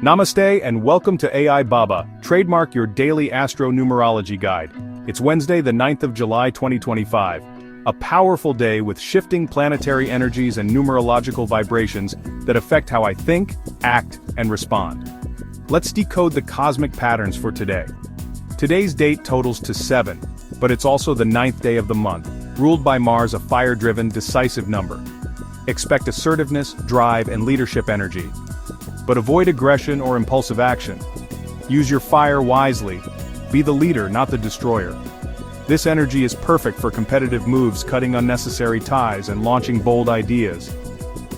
Namaste and welcome to AI Baba, trademark your daily astro-numerology guide. It's Wednesday the 9th of July 2025. A powerful day with shifting planetary energies and numerological vibrations that affect how I think, act, and respond. Let's decode the cosmic patterns for today. Today's date totals to 7, but it's also the 9th day of the month, ruled by Mars, a fire-driven, decisive number. Expect assertiveness, drive, and leadership energy. But avoid aggression or impulsive action. Use your fire wisely. Be the leader, not the destroyer. This energy is perfect for competitive moves, cutting unnecessary ties and launching bold ideas.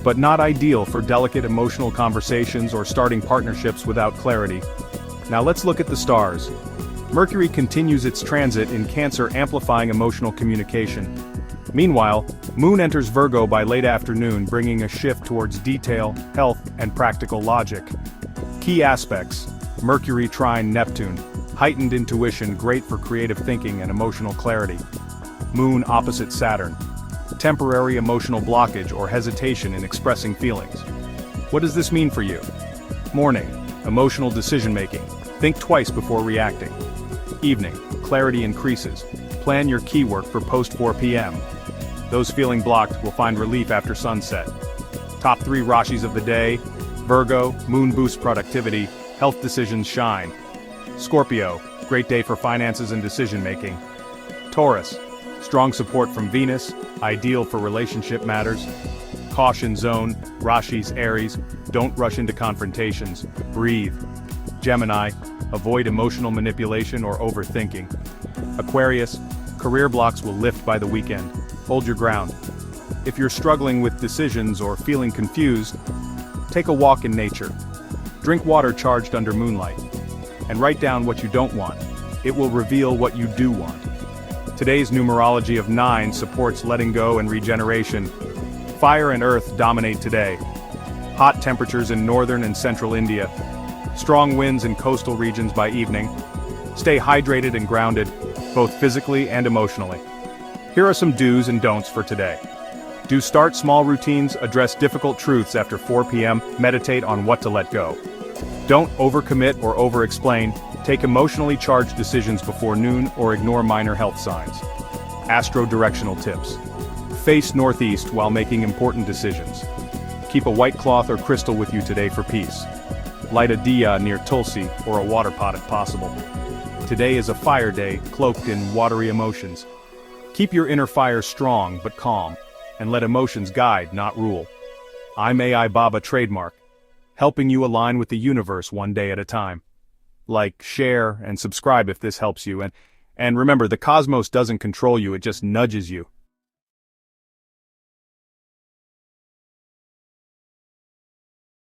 But not ideal for delicate emotional conversations or starting partnerships without clarity. Now let's look at the stars. Mercury continues its transit in Cancer, amplifying emotional communication. Meanwhile, Moon enters Virgo by late afternoon, bringing a shift towards detail, health, and practical logic. Key aspects: Mercury trine Neptune, heightened intuition, great for creative thinking and emotional clarity. Moon opposite Saturn, temporary emotional blockage or hesitation in expressing feelings. What does this mean for you? Morning, emotional decision-making, think twice before reacting. Evening, clarity increases, plan your key work for post 4 p.m. Those feeling blocked will find relief after sunset. Top 3 Rashis of the day: Virgo, Moon boosts productivity, health decisions shine. Scorpio, great day for finances and decision-making. Taurus, strong support from Venus, ideal for relationship matters. Caution zone, Rashis, Aries, don't rush into confrontations, breathe. Gemini, avoid emotional manipulation or overthinking. Aquarius, career blocks will lift by the weekend. Hold your ground. If you're struggling with decisions or feeling confused, take a walk in nature. Drink water charged under moonlight. And write down what you don't want. It will reveal what you do want. Today's numerology of 9 supports letting go and regeneration. Fire and earth dominate today. Hot temperatures in northern and central India. Strong winds in coastal regions by evening. Stay hydrated and grounded, both physically and emotionally. Here are some do's and don'ts for today. Do start small routines, address difficult truths after 4 p.m., meditate on what to let go. Don't overcommit or over-explain, take emotionally charged decisions before noon or ignore minor health signs. Astro-directional tips. Face northeast while making important decisions. Keep a white cloth or crystal with you today for peace. Light a diya near Tulsi or a water pot if possible. Today is a fire day, cloaked in watery emotions. Keep your inner fire strong but calm, and let emotions guide, not rule. I'm AI Baba trademark, helping you align with the universe one day at a time. Like, share, and subscribe if this helps you, and remember, the cosmos doesn't control you, it just nudges you.